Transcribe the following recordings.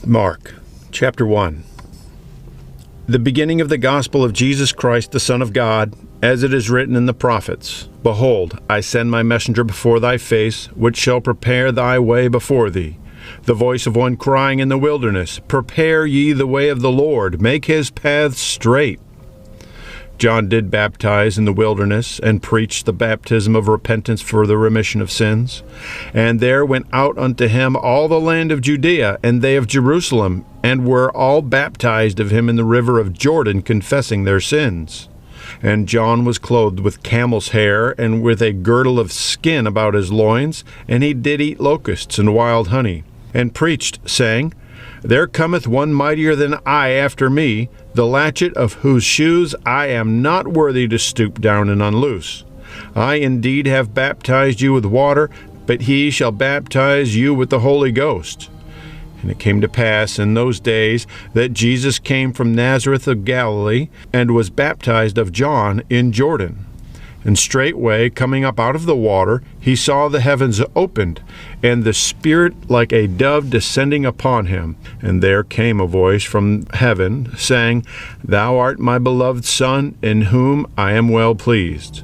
Mark, chapter 1. The beginning of the gospel of Jesus Christ, the Son of God, as it is written in the prophets. Behold, I send my messenger before thy face, which shall prepare thy way before thee. The voice of one crying in the wilderness, Prepare ye the way of the Lord, make his paths straight. John did baptize in the wilderness, and preached the baptism of repentance for the remission of sins. And there went out unto him all the land of Judaea, and they of Jerusalem, and were all baptized of him in the river of Jordan, confessing their sins. And John was clothed with camel's hair, and with a girdle of skin about his loins, and he did eat locusts and wild honey, and preached, saying, There cometh one mightier than I after me, the latchet of whose shoes I am not worthy to stoop down and unloose. I indeed have baptized you with water, but he shall baptize you with the Holy Ghost. And it came to pass in those days that Jesus came from Nazareth of Galilee, and was baptized of John in Jordan. And straightway, coming up out of the water, he saw the heavens opened, and the Spirit like a dove descending upon him. And there came a voice from heaven, saying, Thou art my beloved Son, in whom I am well pleased.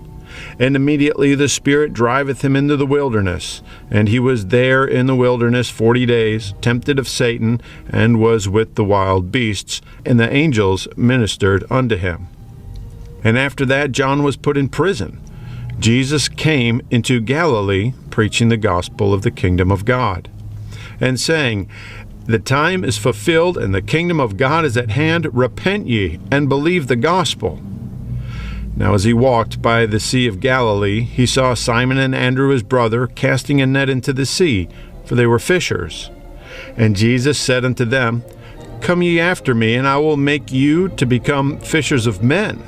And immediately the Spirit driveth him into the wilderness. And he was there in the wilderness 40 days, tempted of Satan, and was with the wild beasts, and the angels ministered unto him. And after that John was put in prison. Jesus came into Galilee, preaching the gospel of the kingdom of God, and saying, The time is fulfilled, and the kingdom of God is at hand. Repent ye, and believe the gospel. Now as he walked by the sea of Galilee, he saw Simon and Andrew his brother casting a net into the sea, for they were fishers. And Jesus said unto them, Come ye after me, and I will make you to become fishers of men.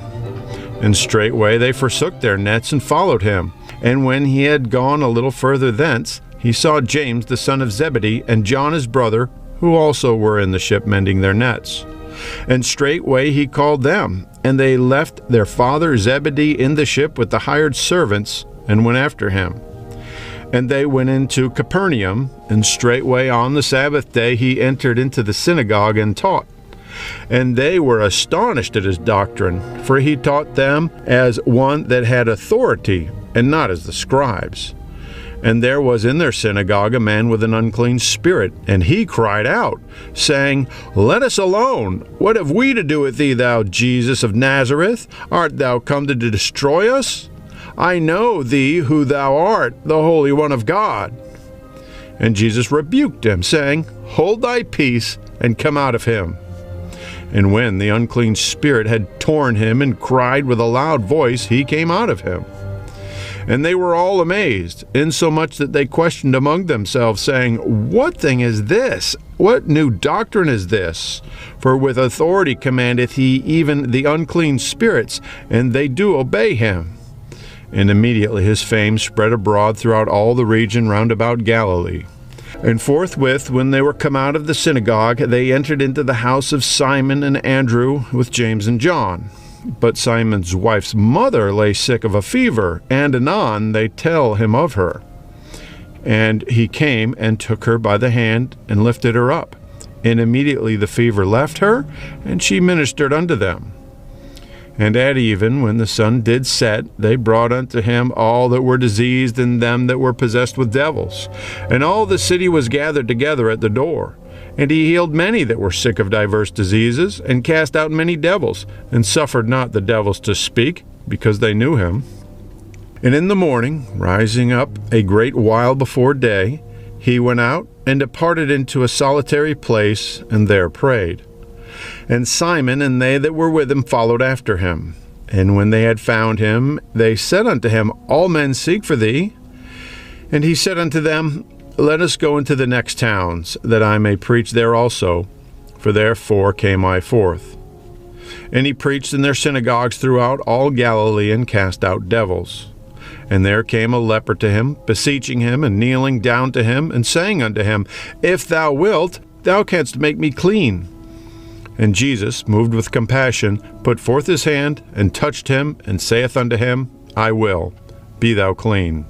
And straightway they forsook their nets and followed him. And when he had gone a little further thence, he saw James the son of Zebedee and John his brother, who also were in the ship mending their nets. And straightway he called them, and they left their father Zebedee in the ship with the hired servants, and went after him. And they went into Capernaum, and straightway on the Sabbath day he entered into the synagogue and taught. And they were astonished at his doctrine, for he taught them as one that had authority, and not as the scribes. And there was in their synagogue a man with an unclean spirit, and he cried out, saying, Let us alone. What have we to do with thee, thou Jesus of Nazareth? Art thou come to destroy us? I know thee who thou art, the Holy One of God. And Jesus rebuked him, saying, Hold thy peace, and come out of him. And when the unclean spirit had torn him and cried with a loud voice, he came out of him. And they were all amazed, insomuch that they questioned among themselves, saying, What thing is this? What new doctrine is this? For with authority commandeth he even the unclean spirits, and they do obey him. And immediately his fame spread abroad throughout all the region round about Galilee. And forthwith, when they were come out of the synagogue, they entered into the house of Simon and Andrew with James and John. But Simon's wife's mother lay sick of a fever, and anon they tell him of her. And he came and took her by the hand, and lifted her up. And immediately the fever left her, and she ministered unto them. And at even, when the sun did set, they brought unto him all that were diseased, and them that were possessed with devils. And all the city was gathered together at the door. And he healed many that were sick of divers diseases, and cast out many devils, and suffered not the devils to speak, because they knew him. And in the morning, rising up a great while before day, he went out, and departed into a solitary place, and there prayed. And Simon and they that were with him followed after him. And when they had found him, they said unto him, All men seek for thee. And he said unto them, Let us go into the next towns, that I may preach there also, for therefore came I forth. And he preached in their synagogues throughout all Galilee, and cast out devils. And there came a leper to him, beseeching him, and kneeling down to him, and saying unto him, If thou wilt, thou canst make me clean. And Jesus, moved with compassion, put forth his hand, and touched him, and saith unto him, I will, be thou clean.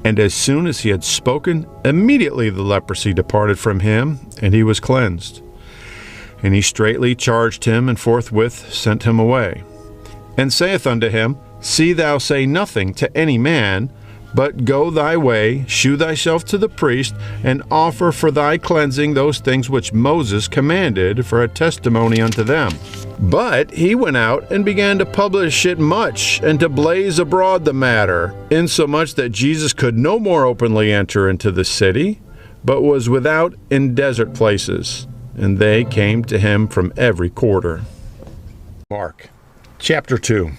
And as soon as he had spoken, immediately the leprosy departed from him, and he was cleansed. And he straightly charged him, and forthwith sent him away. And saith unto him, See thou say nothing to any man, but go thy way, shew thyself to the priest, and offer for thy cleansing those things which Moses commanded for a testimony unto them. But he went out and began to publish it much, and to blaze abroad the matter, insomuch that Jesus could no more openly enter into the city, but was without in desert places, and they came to him from every quarter. Mark chapter 2.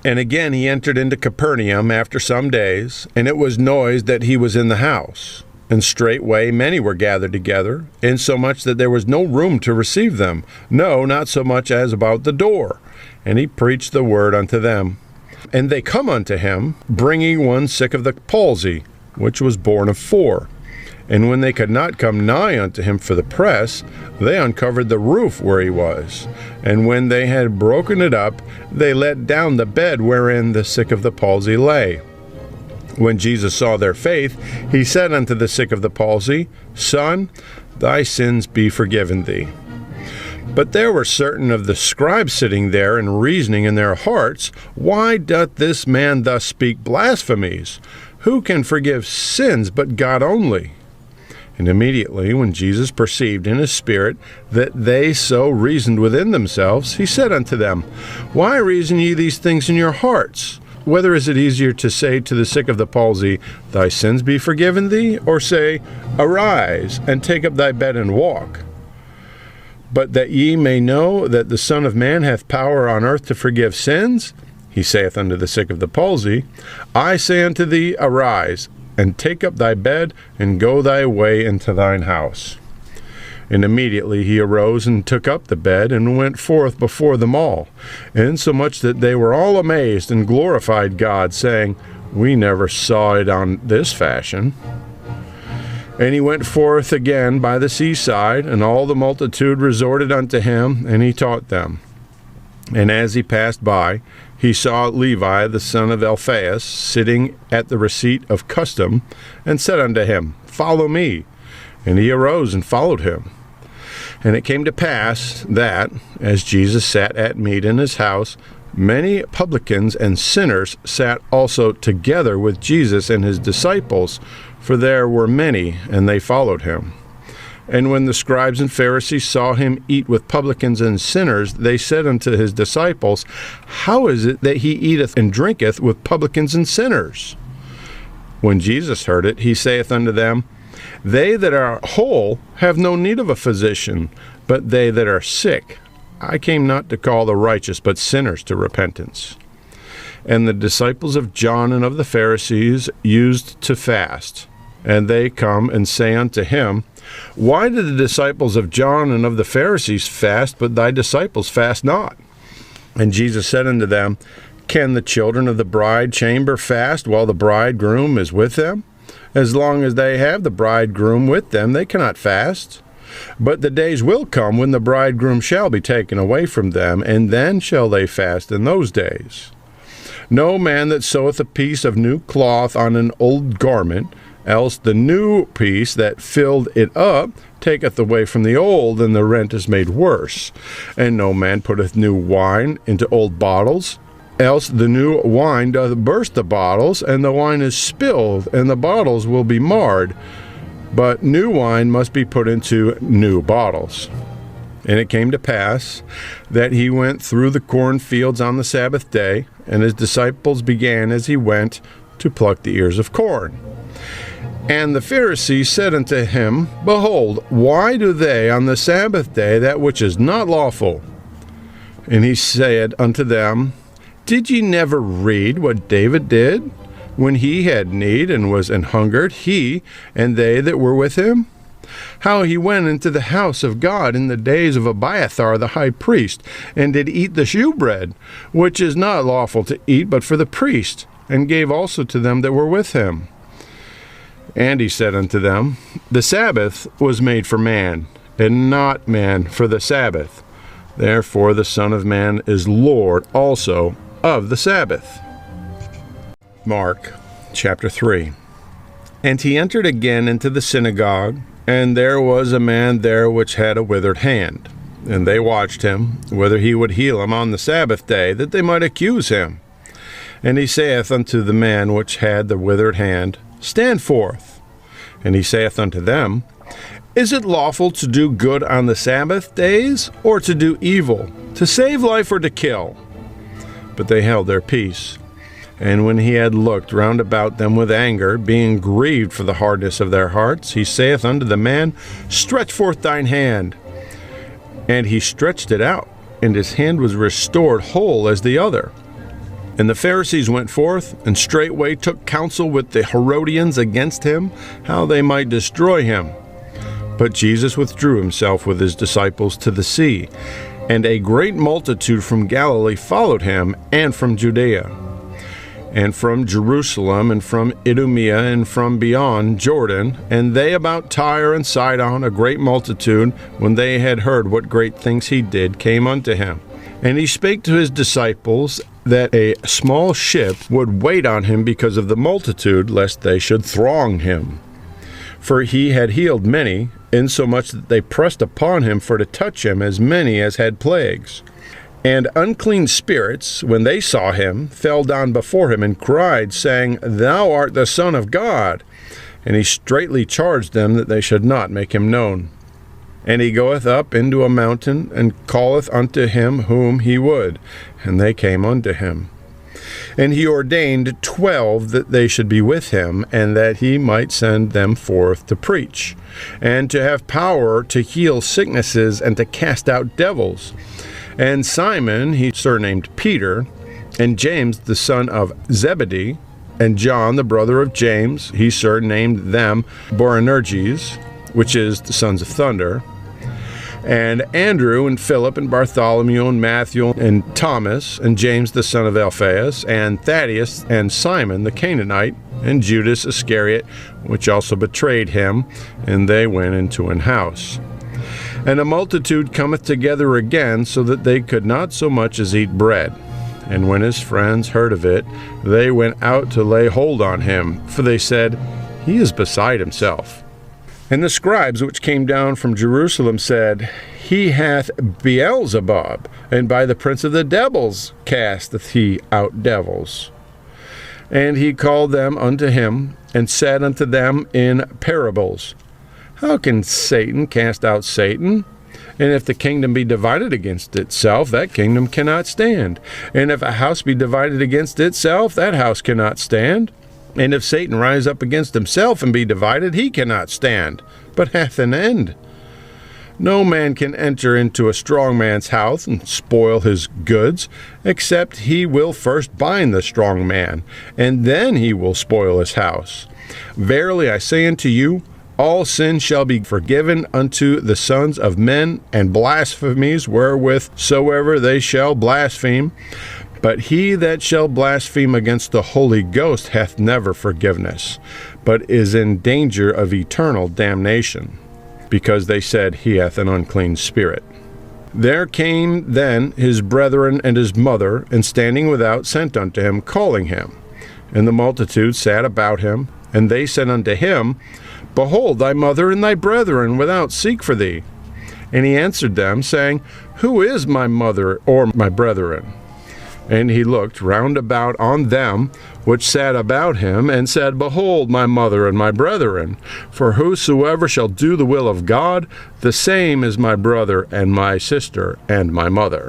And again he entered into Capernaum after some days, and it was noised that he was in the house. And straightway many were gathered together, insomuch that there was no room to receive them, no, not so much as about the door. And he preached the word unto them. And they come unto him, bringing one sick of the palsy, which was born of 4. And when they could not come nigh unto him for the press, they uncovered the roof where he was. And when they had broken it up, they let down the bed wherein the sick of the palsy lay. When Jesus saw their faith, he said unto the sick of the palsy, Son, thy sins be forgiven thee. But there were certain of the scribes sitting there, and reasoning in their hearts, Why doth this man thus speak blasphemies? Who can forgive sins but God only? And immediately, when Jesus perceived in his spirit that they so reasoned within themselves, he said unto them, Why reason ye these things in your hearts? Whether is it easier to say to the sick of the palsy, Thy sins be forgiven thee, or say, Arise, and take up thy bed and walk? But that ye may know that the Son of Man hath power on earth to forgive sins, he saith unto the sick of the palsy, I say unto thee, Arise, and take up thy bed, and go thy way into thine house. And immediately he arose and took up the bed, and went forth before them all, insomuch that they were all amazed, and glorified God, saying, We never saw it on this fashion. And he went forth again by the seaside, and all the multitude resorted unto him, and he taught them. And as he passed by, he saw Levi the son of Alphaeus sitting at the receipt of custom, and said unto him, Follow me. And he arose and followed him. And it came to pass that, as Jesus sat at meat in his house, many publicans and sinners sat also together with Jesus and his disciples, for there were many, and they followed him. And when the scribes and Pharisees saw him eat with publicans and sinners, they said unto his disciples, How is it that he eateth and drinketh with publicans and sinners? When Jesus heard it, he saith unto them, They that are whole have no need of a physician, but they that are sick. I came not to call the righteous, but sinners to repentance. And the disciples of John and of the Pharisees used to fast. And they come and say unto him, Why do the disciples of John and of the Pharisees fast, but thy disciples fast not? And Jesus said unto them, Can the children of the bride chamber fast while the bridegroom is with them? As long as they have the bridegroom with them, they cannot fast. But the days will come when the bridegroom shall be taken away from them, and then shall they fast in those days. No man that seweth a piece of new cloth on an old garment, else the new piece that filled it up taketh away from the old, and the rent is made worse. And no man putteth new wine into old bottles, else the new wine doth burst the bottles, and the wine is spilled, and the bottles will be marred. But new wine must be put into new bottles. And it came to pass that he went through the cornfields on the Sabbath day, and his disciples began as he went to pluck the ears of corn. And the Pharisees said unto him, Behold, why do they on the Sabbath day that which is not lawful? And he said unto them, Did ye never read what David did, when he had need and was an hungered, he and they that were with him? How he went into the house of God in the days of Abiathar the high priest, and did eat the shewbread, which is not lawful to eat but for the priest, and gave also to them that were with him. And he said unto them, The Sabbath was made for man, and not man for the Sabbath. Therefore the Son of Man is Lord also of the Sabbath. Mark chapter 3. And he entered again into the synagogue, and there was a man there which had a withered hand. And they watched him, whether he would heal him on the Sabbath day, that they might accuse him. And he saith unto the man which had the withered hand, Stand forth. And he saith unto them, Is it lawful to do good on the Sabbath days, or to do evil, to save life or to kill? But they held their peace. And when he had looked round about them with anger, being grieved for the hardness of their hearts, he saith unto the man, Stretch forth thine hand. And he stretched it out, and his hand was restored whole as the other. And the Pharisees went forth, and straightway took counsel with the Herodians against him, how they might destroy him. But Jesus withdrew himself with his disciples to the sea, and a great multitude from Galilee followed him, and from Judaea, and from Jerusalem, and from Idumea, and from beyond Jordan, and they about Tyre and Sidon, a great multitude, when they had heard what great things he did, came unto him. And he spake to his disciples that a small ship would wait on him because of the multitude, lest they should throng him. For he had healed many, insomuch that they pressed upon him for to touch him, as many as had plagues. And unclean spirits, when they saw him, fell down before him, and cried, saying, Thou art the Son of God. And he straitly charged them that they should not make him known. And he goeth up into a mountain, and calleth unto him whom he would. And they came unto him. And he ordained 12 that they should be with him, and that he might send them forth to preach, and to have power to heal sicknesses, and to cast out devils. And Simon he surnamed Peter, and James the son of Zebedee, and John the brother of James, he surnamed them Boanerges, which is the sons of thunder, and Andrew, and Philip, and Bartholomew, and Matthew, and Thomas, and James the son of Alphaeus, and Thaddeus, and Simon the Canaanite, and Judas Iscariot, which also betrayed him, and they went into an house. And a multitude cometh together again, so that they could not so much as eat bread. And when his friends heard of it, they went out to lay hold on him, for they said, He is beside himself. And the scribes which came down from Jerusalem said, He hath Beelzebub, and by the prince of the devils casteth he out devils. And he called them unto him, and said unto them in parables, How can Satan cast out Satan? And if the kingdom be divided against itself, that kingdom cannot stand. And if a house be divided against itself, that house cannot stand. And if Satan rise up against himself and be divided, he cannot stand, but hath an end. No man can enter into a strong man's house and spoil his goods, except he will first bind the strong man, and then he will spoil his house. Verily I say unto you, all sin shall be forgiven unto the sons of men, and blasphemies wherewith soever they shall blaspheme. But he that shall blaspheme against the Holy Ghost hath never forgiveness, but is in danger of eternal damnation, because they said, He hath an unclean spirit. There came then his brethren and his mother, and standing without sent unto him, calling him. And the multitude sat about him, and they said unto him, Behold, thy mother and thy brethren without seek for thee. And he answered them, saying, Who is my mother or my brethren? And he looked round about on them which sat about him, and said, Behold, my mother and my brethren. For whosoever shall do the will of God, the same is my brother and my sister and my mother.